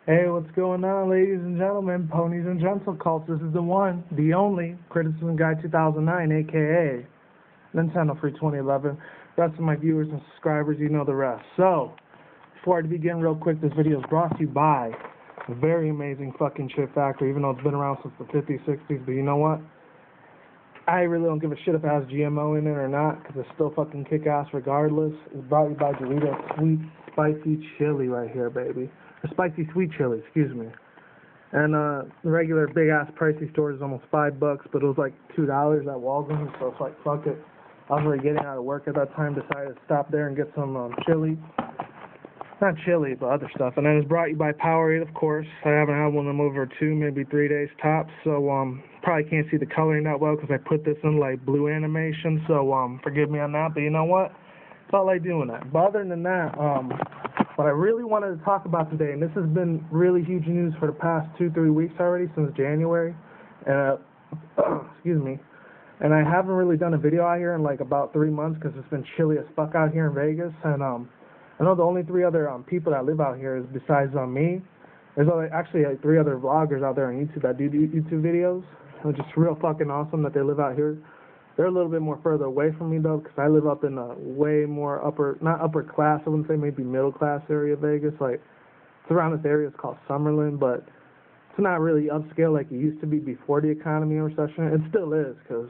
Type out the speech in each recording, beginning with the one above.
Hey, what's going on, ladies and gentlemen, ponies and gentle cults? This is the one, the only, Criticism Guy 2009, a.k.a. Nintendo Free 2011. Rest of my viewers and subscribers, you know the rest. So, before I begin real quick, this video is brought to you by a very amazing fucking chip factory, even though it's been around since the 50s, 60s, but you know what? I really don't give a shit if it has GMO in it or not, because it's still fucking kick-ass regardless. It's brought to you by Doritos Sweet Spicy Chili right here, baby. Or spicy sweet chili, excuse me. And the regular big-ass pricey store is almost $5, but it was like $2 at Walgreens, so it's like, fuck it. I was already getting out of work at that time, decided to stop there and get some chili. Not chili, but other stuff. And then it's brought to you by Powerade, of course. I haven't had one of them over 2, maybe 3 days tops, so probably can't see the coloring that well because I put this in like blue animation, so forgive me on that, but you know what? Felt like doing that. But other than that, what I really wanted to talk about today, and this has been really huge news for the past 2-3 weeks already, since January, and excuse me, and I haven't really done a video out here in like about 3 months because it's been chilly as fuck out here in Vegas, and I know the only 3 other people that live out here is besides me. There's actually 3 other vloggers out there on YouTube that do YouTube videos, which is real fucking awesome that they live out here. They're a little bit more further away from me, though, because I live up in a way more not upper class, I wouldn't say maybe middle class area of Vegas. Like, it's around this area, it's called Summerlin, but it's not really upscale like it used to be before the economy and recession. It still is, because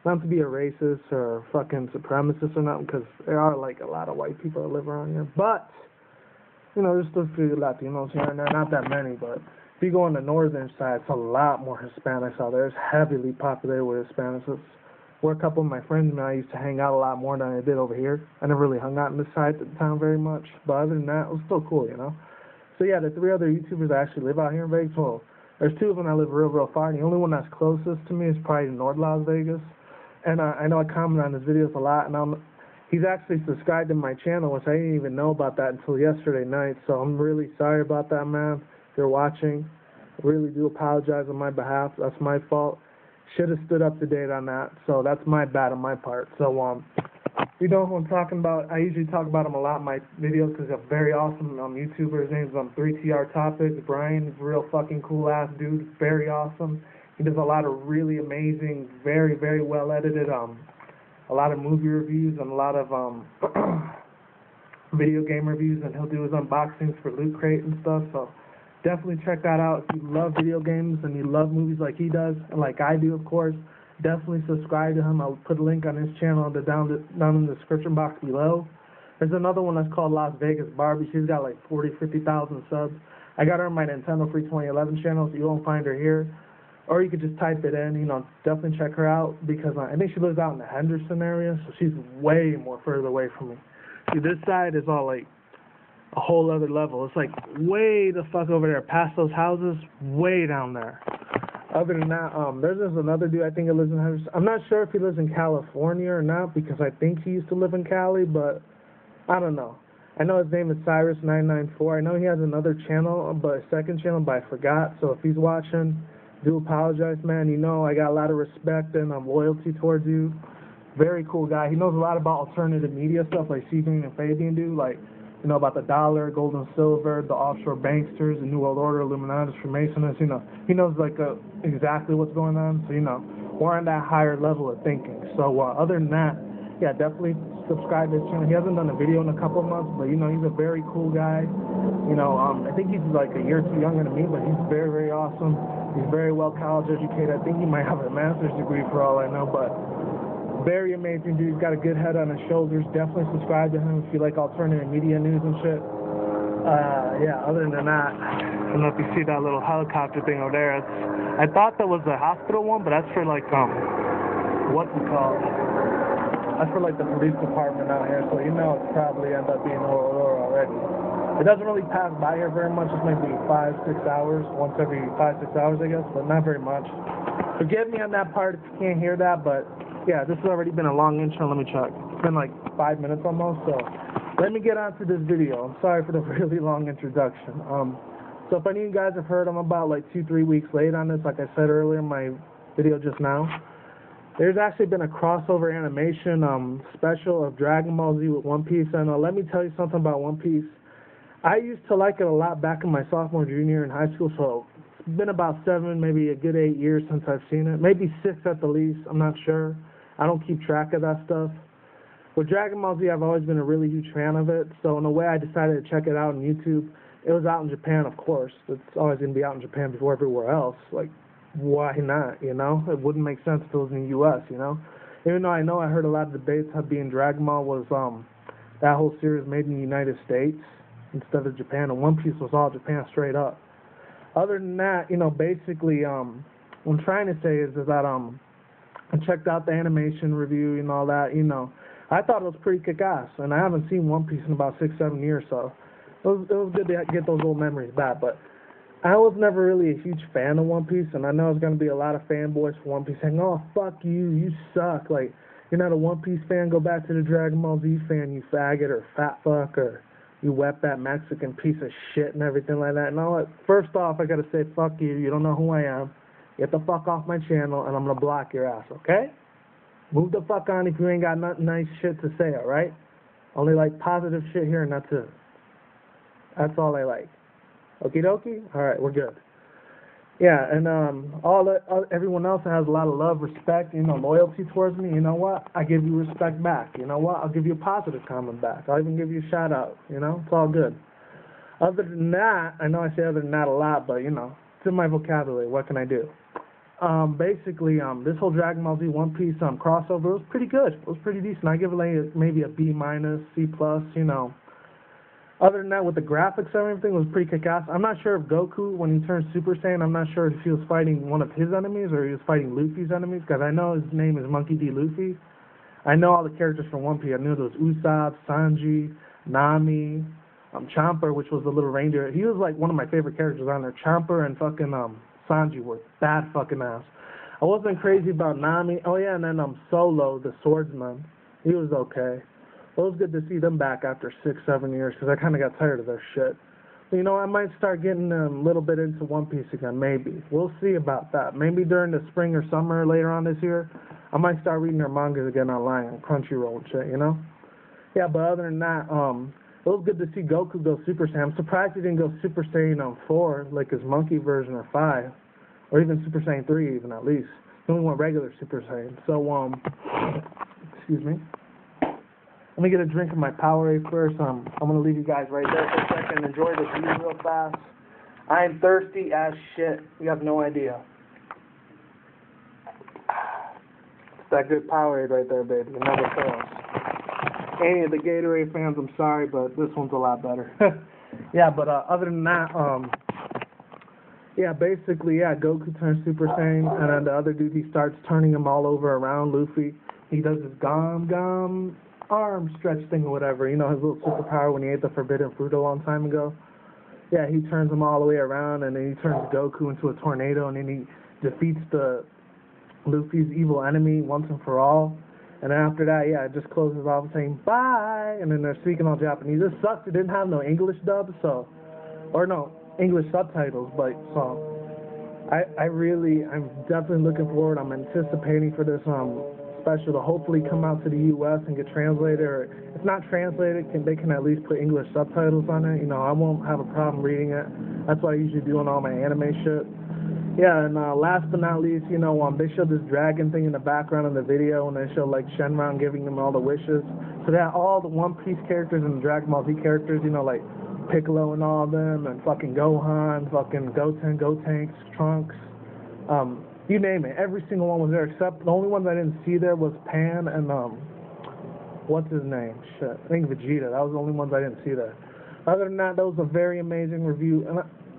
not to be a racist or a fucking supremacist or nothing, because there are, like, a lot of white people that live around here. But, you know, there's still a few Latinos here and there, not that many, but if you go on the northern side, it's a lot more Hispanics out there. It's heavily populated with Hispanics. It's where a couple of my friends and I used to hang out a lot more than I did over here. I never really hung out in this side of the town very much, but other than that, it was still cool, you know? So yeah, the 3 other YouTubers that actually live out here in Vegas, well, there's 2 of them that live real far, and the only one that's closest to me is probably North Las Vegas. And I know I comment on his videos a lot, and he's actually subscribed to my channel, which I didn't even know about that until yesterday night, so I'm really sorry about that, man. If you're watching, I really do apologize on my behalf. That's my fault. Should have stood up to date on that, so that's my bad on my part. So, you know who I'm talking about. I usually talk about him a lot in my videos because he's a very awesome YouTuber. His name's 3TR Topics. Brian is a real fucking cool-ass dude. Very awesome. He does a lot of really amazing, very, very well-edited, a lot of movie reviews and a lot of video game reviews, and he'll do his unboxings for Loot Crate and stuff, so definitely check that out. If you love video games and you love movies like he does, and like I do, of course, definitely subscribe to him. I'll put a link on his channel down in the description box below. There's another one that's called Las Vegas Barbie. She's got like 50,000 subs. I got her on my Nintendo Free 2011 channel, so you won't find her here. Or you could just type it in, you know, definitely check her out, because I think she lives out in the Henderson area, so she's way more further away from me. See, this side is all like a whole other level. It's like way the fuck over there, past those houses, way down there. Other than that, there's just another dude, I think he lives in Henderson. I'm not sure if he lives in California or not, because I think he used to live in Cali, but I don't know. I know his name is Cyrus994. I know he has another channel, but a second channel, but I forgot. So if he's watching, do apologize, man. You know I got a lot of respect and loyalty towards you. Very cool guy. He knows a lot about alternative media stuff like Seagreen and Fabian do, like, you know, about the dollar, gold and silver, the offshore banksters, the New World Order, Illuminati, Freemasons, you know. He knows, like, exactly what's going on. So, you know, we're on that higher level of thinking. So, other than that, yeah, definitely subscribe to his channel. He hasn't done a video in a couple of months, but, you know, he's a very cool guy. You know, I think he's, like, a year or 2 younger than me, but he's very, very awesome. He's very well college educated. I think he might have a master's degree for all I know, but very amazing dude. He's got a good head on his shoulders. Definitely subscribe to him if you like alternative media news and shit. Yeah, other than that, I don't know if you see that little helicopter thing over there. I thought that was the hospital one, but that's for like, what's it called? That's for like the police department out here, so you know it's probably end up being Aurora already. It doesn't really pass by here very much. It's maybe 5-6 hours, once every 5-6 hours, I guess, but not very much. Forgive me on that part if you can't hear that, but yeah, this has already been a long intro. Let me check. It's been like 5 minutes almost, so let me get on to this video. I'm sorry for the really long introduction. So if any of you guys have heard, I'm about like 2-3 weeks late on this, like I said earlier in my video just now. There's actually been a crossover animation special of Dragon Ball Z with One Piece, and let me tell you something about One Piece. I used to like it a lot back in my sophomore, junior in high school, so it's been about 7, maybe a good 8 years since I've seen it. Maybe 6 at the least, I'm not sure. I don't keep track of that stuff. With Dragon Ball Z, I've always been a really huge fan of it, so in a way I decided to check it out on YouTube. It was out in Japan, of course. It's always going to be out in Japan before everywhere else. Like, why not, you know? It wouldn't make sense if it was in the U.S., you know? Even though I heard a lot of debates how being Dragon Ball was that whole series made in the United States instead of Japan, and One Piece was all Japan straight up. Other than that, you know, basically, what I'm trying to say is that I checked out the animation review and all that, you know. I thought it was pretty kick-ass, and I haven't seen One Piece in about 6-7 years, so it was good to get those old memories back. But I was never really a huge fan of One Piece, and I know there's going to be a lot of fanboys for One Piece saying, oh, fuck you, you suck. Like, you're not a One Piece fan, go back to the Dragon Ball Z fan, you faggot or fat fuck, or you wet that Mexican piece of shit and everything like that. No, first off, I got to say, fuck you, you don't know who I am. Get the fuck off my channel, and I'm going to block your ass, okay? Move the fuck on if you ain't got nothing nice shit to say, alright? Only like positive shit here, and that's it. That's all I like. Okie dokie? Alright, we're good. Yeah, and everyone else has a lot of love, respect, you know, loyalty towards me. You know what? I give you respect back. You know what? I'll give you a positive comment back. I'll even give you a shout out. You know? It's all good. Other than that, I know I say other than that a lot, but, you know, it's in my vocabulary. What can I do? Basically, this whole Dragon Ball Z One Piece crossover was pretty good. It was pretty decent. I give it like maybe a B-, C+, you know. Other than that, with the graphics and everything, it was pretty kick-ass. I'm not sure if Goku, when he turned Super Saiyan, I'm not sure if he was fighting one of his enemies or he was fighting Luffy's enemies, because I know his name is Monkey D. Luffy. I know all the characters from One Piece. I knew there was Usopp, Sanji, Nami, Chomper, which was the little reindeer. He was like one of my favorite characters on there. Chomper and fucking Sanji were bad fucking ass. I wasn't crazy about Nami. Oh yeah, and then Solo, the swordsman. He was okay. It was good to see them back after 6-7 years, because I kind of got tired of their shit. But, you know, I might start getting a little bit into One Piece again, maybe. We'll see about that. Maybe during the spring or summer later on this year, I might start reading their mangas again online on Crunchyroll and shit, you know? Yeah, but other than that, it was good to see Goku go Super Saiyan. I'm surprised he didn't go Super Saiyan 4, like his monkey version, or 5, or even Super Saiyan 3 even, at least. He only went regular Super Saiyan. So, excuse me. Let me get a drink of my Powerade first. I'm going to leave you guys right there for a second. Enjoy this view real fast. I am thirsty as shit. You have no idea. It's that good Powerade right there, baby. It never fails. Any of the Gatorade fans, I'm sorry, but this one's a lot better. Yeah, but other than that, yeah, basically, yeah, Goku turns Super Saiyan, and then the other dude, he starts turning him all over around Luffy. He does his gum arm stretch thing or whatever, you know, his little superpower when he ate the forbidden fruit a long time ago. Yeah, he turns him all the way around, and then he turns Goku into a tornado, and then he defeats the Luffy's evil enemy once and for all. And then after that, yeah, it just closes off saying bye, and then they're speaking all Japanese. It sucks. It didn't have no English dub, so, or no English subtitles, but so I'm definitely looking forward. I'm anticipating for this special to hopefully come out to the U.S. and get translated, or if not translated, they can at least put English subtitles on it. You know, I won't have a problem reading it. That's what I usually do on all my anime shit. Yeah, and last but not least, you know, they showed this dragon thing in the background of the video, and they showed like Shenron giving them all the wishes. So they had all the One Piece characters and the Dragon Ball Z characters, you know, like Piccolo and all of them, and fucking Gohan, fucking Goten, Gotenks, Trunks, you name it. Every single one was there, except the only ones I didn't see there was Pan and, what's his name? Shit. I think Vegeta. That was the only ones I didn't see there. Other than that, that was a very amazing review. And,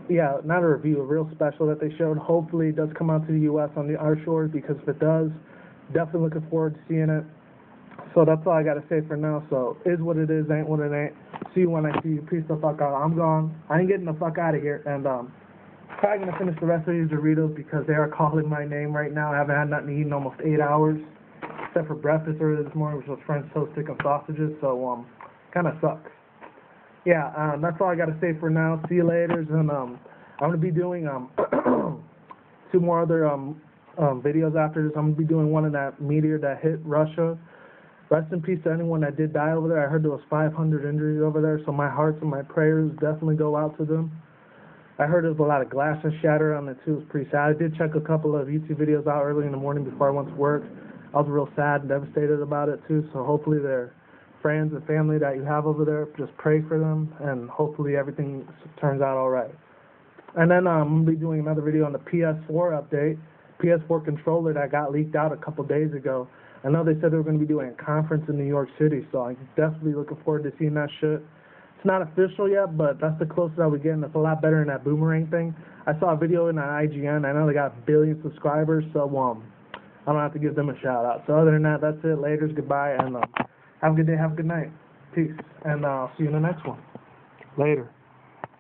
yeah, not a review, a real special that they showed. Hopefully it does come out to the U.S. on our shores, because if it does, definitely looking forward to seeing it. So that's all I got to say for now. So, is what it is, ain't what it ain't. See you when I see you. Peace the fuck out. I'm gone. I ain't getting the fuck out of here. And, probably going to finish the rest of these Doritos because they are calling my name right now. I haven't had nothing to eat in almost 8 hours, except for breakfast earlier this morning, which was French toast, stick, and sausages, so, kind of sucks. Yeah, that's all I got to say for now. See you later, and, I'm going to be doing, 2 more other, videos after this. I'm going to be doing one of that meteor that hit Russia, Rest in peace to anyone that did die over there. I heard there was 500 injuries over there, so my hearts and my prayers definitely go out to them. I heard there was a lot of glass and shatter on it too. It was pretty sad. I did check a couple of YouTube videos out early in the morning before I went to work. I was real sad and devastated about it too, so hopefully their friends and family that you have over there, just pray for them, and hopefully everything turns out all right. And then I'm going to be doing another video on the PS4 update, PS4 controller that got leaked out a couple days ago. I know they said they were going to be doing a conference in New York City, so I'm definitely looking forward to seeing that shit. It's not official yet, but that's the closest I would get, and it's a lot better than that boomerang thing. I saw a video in IGN. I know they got 1 billion subscribers, so I don't have to give them a shout out. So other than that, that's it. Laters, goodbye, and have a good day, have a good night. Peace, and I'll see you in the next one. Later.